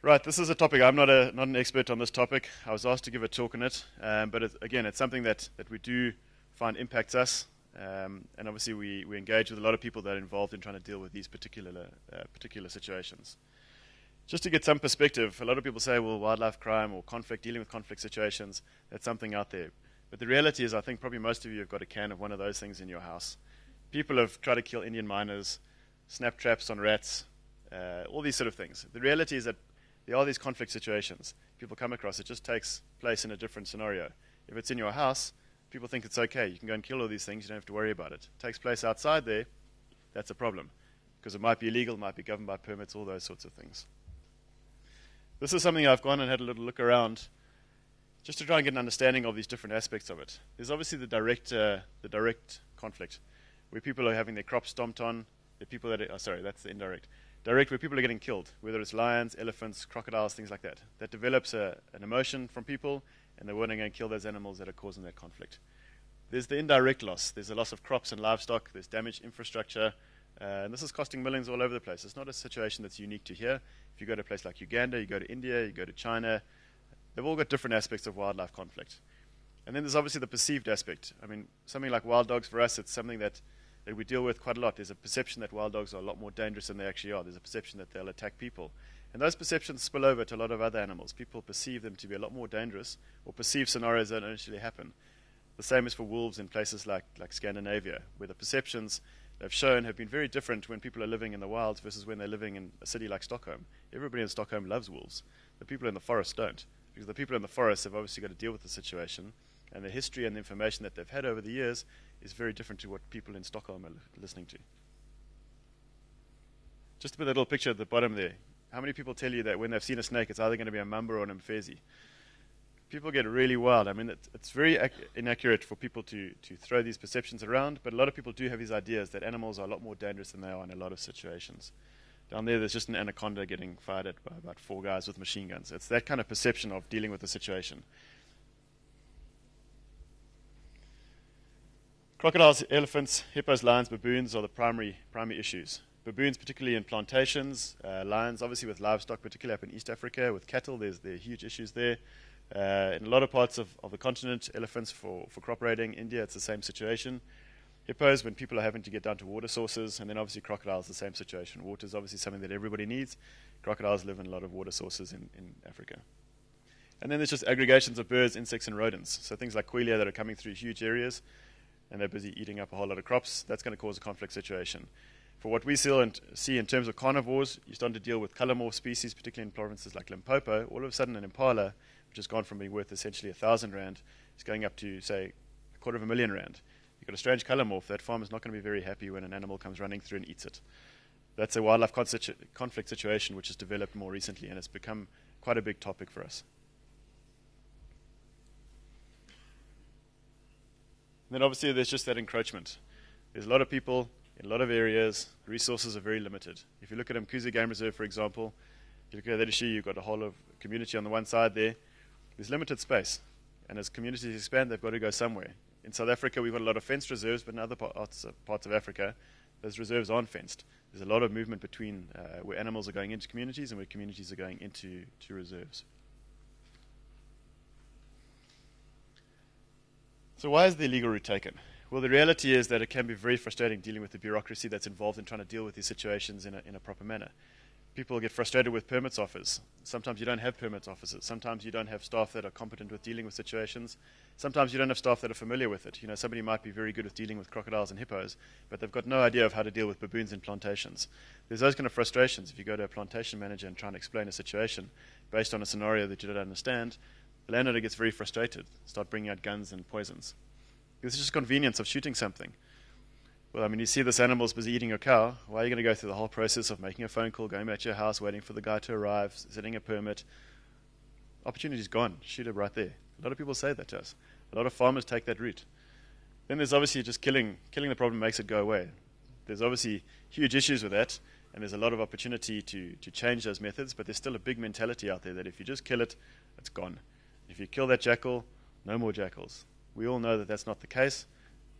Right, this is a topic. I'm not an expert on this topic. I was asked to give a talk on it, but again, it's something that we do find impacts us, and obviously we engage with a lot of people that are involved in trying to deal with these particular situations. Just to get some perspective, a lot of people say, well, wildlife crime or conflict, dealing with conflict situations, that's something out there. But the reality is, I think probably most of you have got a can of one of those things in your house. People have tried to kill Indian miners, snap traps on rats, all these sort of things. The reality is that there are these conflict situations. People come across, it just takes place in a different scenario. If it's in your house, people think it's okay. You can go and kill all these things, you don't have to worry about it. It takes place outside there, that's a problem. Because it might be illegal, it might be governed by permits, all those sorts of things. This is something I've gone and had a little look around just to try and get an understanding of these different aspects of it. There's obviously the direct conflict, where people are having their crops stomped on, the people that are, sorry, that's the indirect. Direct, where people are getting killed, whether it's lions, elephants, crocodiles, things like that. That develops an emotion from people, and they're wanting to kill those animals that are causing that conflict. There's the indirect loss. There's the loss of crops and livestock. There's damaged infrastructure. And this is costing millions all over the place. It's not a situation that's unique to here. If you go to a place like Uganda, you go to India, you go to China, they've all got different aspects of wildlife conflict. And then there's obviously the perceived aspect. I mean, something like wild dogs, for us, it's something that we deal with quite a lot. There's a perception that wild dogs are a lot more dangerous than they actually are. There's a perception that they'll attack people. And those perceptions spill over to a lot of other animals. People perceive them to be a lot more dangerous, or perceive scenarios that don't actually happen. The same is for wolves in places like Scandinavia, where the perceptions they've shown have been very different when people are living in the wilds versus when they're living in a city like Stockholm. Everybody in Stockholm loves wolves. The people in the forest don't, because the people in the forest have obviously got to deal with the situation, and the history and the information that they've had over the years is very different to what people in Stockholm are listening to. Just to put a little picture at the bottom there, how many people tell you that when they've seen a snake, it's either going to be a mamba or an mfezi? People get really wild. I mean, it's very inaccurate for people to throw these perceptions around, but a lot of people do have these ideas that animals are a lot more dangerous than they are in a lot of situations. Down there's just an anaconda getting fired at by about 4 guys with machine guns. It's that kind of perception of dealing with the situation. Crocodiles, elephants, hippos, lions, baboons are the primary issues. Baboons, particularly in plantations, lions, obviously with livestock, particularly up in East Africa, with cattle, there are huge issues there. In a lot of parts of the continent, elephants for crop raiding, India, it's the same situation. Hippos, when people are having to get down to water sources, and then obviously crocodiles, the same situation. Water is obviously something that everybody needs. Crocodiles live in a lot of water sources in Africa. And then there's just aggregations of birds, insects, and rodents. So things like quelea that are coming through huge areas, and they're busy eating up a whole lot of crops. That's going to cause a conflict situation. For what we see in terms of carnivores, you're starting to deal with colormorph species, particularly in provinces like Limpopo. All of a sudden, an impala, which has gone from being worth essentially 1,000 rand, is going up to, say, 250,000 rand. You've got a strange colormorph. That farmer's not going to be very happy when an animal comes running through and eats it. That's a wildlife conflict situation which has developed more recently, and it's become quite a big topic for us. And then obviously there's just that encroachment. There's a lot of people in a lot of areas. Resources are very limited. If you look at Mkuzi Game Reserve, for example, if you look at that issue, you've got a whole of community on the one side there. There's limited space. And as communities expand, they've got to go somewhere. In South Africa, we've got a lot of fenced reserves, but in other parts of Africa, those reserves aren't fenced. There's a lot of movement between where animals are going into communities and where communities are going into reserves. So why is the illegal route taken? Well, the reality is that it can be very frustrating dealing with the bureaucracy that's involved in trying to deal with these situations in a proper manner. People get frustrated with permits office. Sometimes you don't have permits officers. Sometimes you don't have staff that are competent with dealing with situations. Sometimes you don't have staff that are familiar with it. You know, somebody might be very good with dealing with crocodiles and hippos, but they've got no idea of how to deal with baboons in plantations. There's those kind of frustrations. If you go to a plantation manager and try and explain a situation based on a scenario that you don't understand, the landowner gets very frustrated, start bringing out guns and poisons. It's just convenience of shooting something. Well, I mean, you see this animal's busy eating your cow. Why are you going to go through the whole process of making a phone call, going back to your house, waiting for the guy to arrive, setting a permit? Opportunity's gone. Shoot it right there. A lot of people say that to us. A lot of farmers take that route. Then there's obviously just killing the problem makes it go away. There's obviously huge issues with that, and there's a lot of opportunity to change those methods, but there's still a big mentality out there that if you just kill it, it's gone. If you kill that jackal, no more jackals. We all know that that's not the case,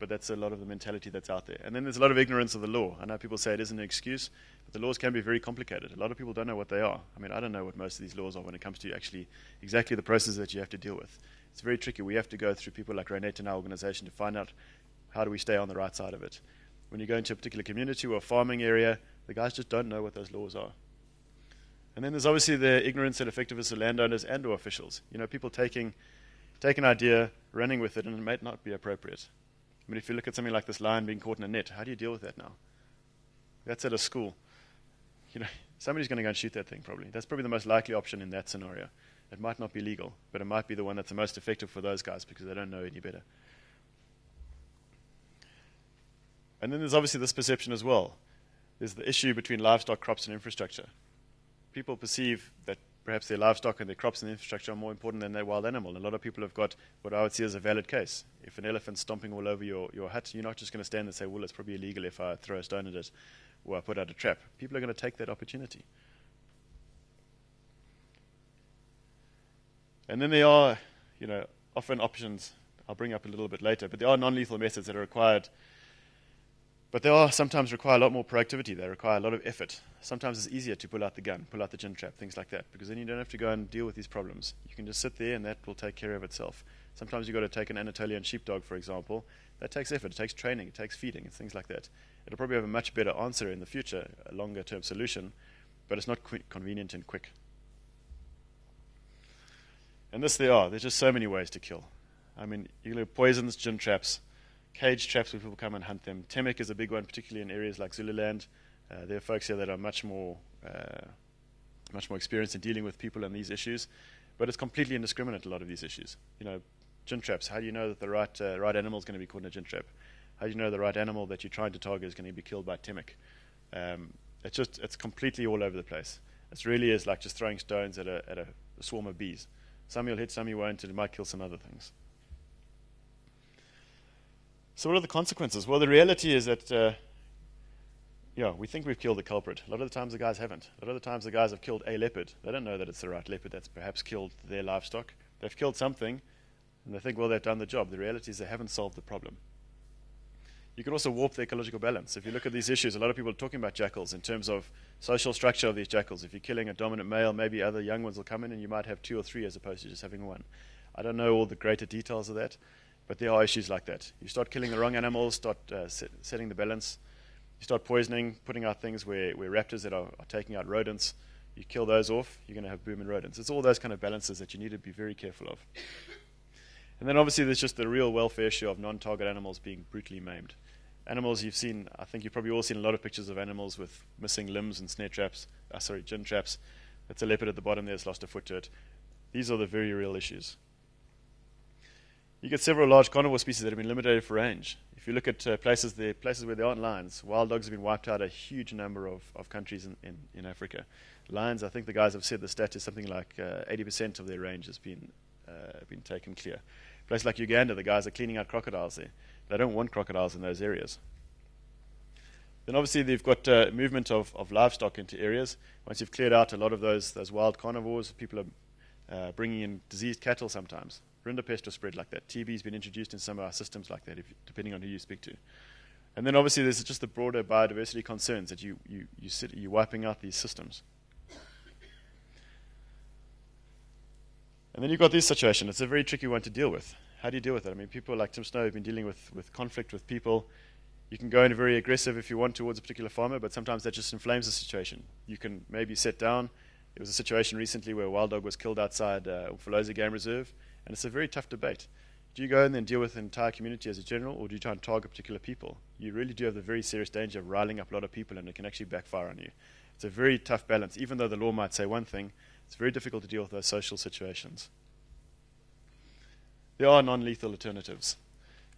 but that's a lot of the mentality that's out there. And then there's a lot of ignorance of the law. I know people say it isn't an excuse, but the laws can be very complicated. A lot of people don't know what they are. I mean, I don't know what most of these laws are when it comes to actually exactly the process that you have to deal with. It's very tricky. We have to go through people like Renate in our organization to find out how do we stay on the right side of it. When you go into a particular community or a farming area, the guys just don't know what those laws are. And then there's obviously the ignorance and effectiveness of landowners and or officials. You know, people take an idea, running with it, and it might not be appropriate. I mean, if you look at something like this lion being caught in a net, how do you deal with that now? That's at a school. You know, somebody's going to go and shoot that thing probably. That's probably the most likely option in that scenario. It might not be legal, but it might be the one that's the most effective for those guys because they don't know any better. And then there's obviously this perception as well. There's the issue between livestock, crops, and infrastructure. People perceive that perhaps their livestock and their crops and infrastructure are more important than their wild animal. And a lot of people have got what I would see as a valid case. If an elephant's stomping all over your hut, you're not just going to stand and say, well, it's probably illegal if I throw a stone at it or I put out a trap. People are going to take that opportunity. And then there are, you know, often options I'll bring up a little bit later, but there are non-lethal methods that are required. But they are sometimes require a lot more proactivity. They require a lot of effort. Sometimes it's easier to pull out the gun, pull out the gin trap, things like that, because then you don't have to go and deal with these problems. You can just sit there and that will take care of itself. Sometimes you've got to take an Anatolian sheepdog, for example. That takes effort. It takes training. It takes feeding and things like that. It'll probably have a much better answer in the future, a longer-term solution, but it's not convenient and quick. And this there are. There's just so many ways to kill. I mean, you have poisons, gin traps, cage traps where people come and hunt them. Temik is a big one, particularly in areas like Zululand. There are folks here that are much more experienced in dealing with people and these issues, but it's completely indiscriminate, a lot of these issues. You know, gin traps, how do you know that the right animal is going to be caught in a gin trap? How do you know the right animal that you're trying to target is going to be killed by Temik? It's completely all over the place. It really is like just throwing stones at a swarm of bees. Some you'll hit, some you won't, and it might kill some other things. So what are the consequences? Well, the reality is that, we think we've killed the culprit. A lot of the times the guys haven't. A lot of the times the guys have killed a leopard. They don't know that it's the right leopard that's perhaps killed their livestock. They've killed something, and they think, well, they've done the job. The reality is they haven't solved the problem. You can also warp the ecological balance. If you look at these issues, a lot of people are talking about jackals in terms of social structure of these jackals. If you're killing a dominant male, maybe other young ones will come in and you might have 2 or 3 as opposed to just having one. I don't know all the greater details of that, but there are issues like that. You start killing the wrong animals, start setting the balance. You start poisoning, putting out things where raptors that are taking out rodents. You kill those off, you're going to have boom in rodents. It's all those kind of balances that you need to be very careful of. And then obviously there's just the real welfare issue of non-target animals being brutally maimed. Animals you've seen, I think you've probably all seen a lot of pictures of animals with missing limbs and gin traps. That's a leopard at the bottom there that's lost a foot to it. These are the very real issues. You get several large carnivore species that have been limited for range. If you look at places where there aren't lions, wild dogs have been wiped out a huge number of countries in Africa. Lions, I think the guys have said the stat is something like 80% of their range has been taken clear. A place like Uganda, the guys are cleaning out crocodiles there. They don't want crocodiles in those areas. Then obviously they've got movement of livestock into areas. Once you've cleared out a lot of those wild carnivores, people are bringing in diseased cattle sometimes. Rinderpest will spread like that. TB's been introduced in some of our systems like that, depending on who you speak to. And then obviously there's just the broader biodiversity concerns that you're wiping out these systems. And then you've got this situation. It's a very tricky one to deal with. How do you deal with it? I mean, people like Tim Snow have been dealing with conflict with people. You can go in very aggressive if you want towards a particular farmer, but sometimes that just inflames the situation. You can maybe sit down. There was a situation recently where a wild dog was killed outside Umfolozi Game Reserve, and it's a very tough debate. Do you go in and deal with the entire community as a general, or do you try and target particular people? You really do have the very serious danger of riling up a lot of people, and it can actually backfire on you. It's a very tough balance. Even though the law might say one thing, it's very difficult to deal with those social situations. There are non-lethal alternatives.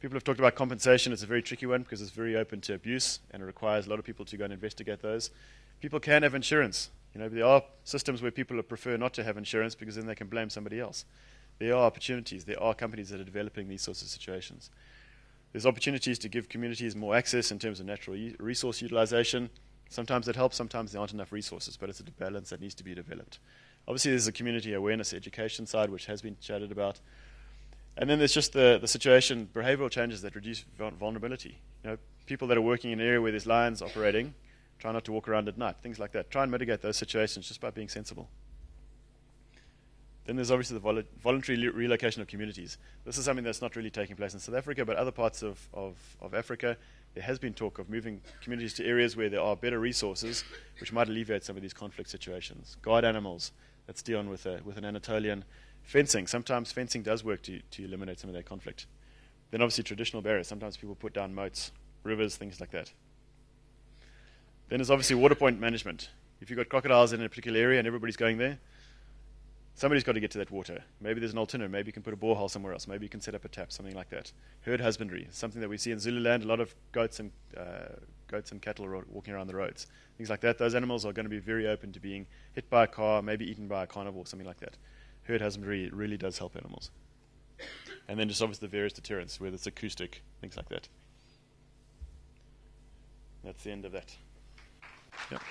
People have talked about compensation. It's a very tricky one because it's very open to abuse, and it requires a lot of people to go and investigate those. People can have insurance. There are systems where people prefer not to have insurance because then they can blame somebody else. There are opportunities. There are companies that are developing these sorts of situations. There's opportunities to give communities more access in terms of natural resource utilization. Sometimes it helps, sometimes there aren't enough resources, but it's a balance that needs to be developed. Obviously, there's a community awareness education side, which has been chatted about. And then there's just the situation, behavioral changes that reduce vulnerability. People that are working in an area where there's lions operating, try not to walk around at night, things like that. Try and mitigate those situations just by being sensible. Then there's obviously the voluntary relocation of communities. This is something that's not really taking place in South Africa, but other parts of Africa, there has been talk of moving communities to areas where there are better resources, which might alleviate some of these conflict situations. Guard animals, let's deal with an Anatolian. Fencing, sometimes fencing does work to eliminate some of that conflict. Then obviously traditional barriers, sometimes people put down moats, rivers, things like that. Then there's obviously water point management. If you've got crocodiles in a particular area and everybody's going there, somebody's got to get to that water. Maybe there's an alternative. Maybe you can put a borehole somewhere else. Maybe you can set up a tap, something like that. Herd husbandry, something that we see in Zululand, a lot of goats and cattle walking around the roads. Things like that. Those animals are going to be very open to being hit by a car, maybe eaten by a carnivore, something like that. Herd husbandry really does help animals. And then just obviously the various deterrents, whether it's acoustic, things like that. That's the end of that. Yep.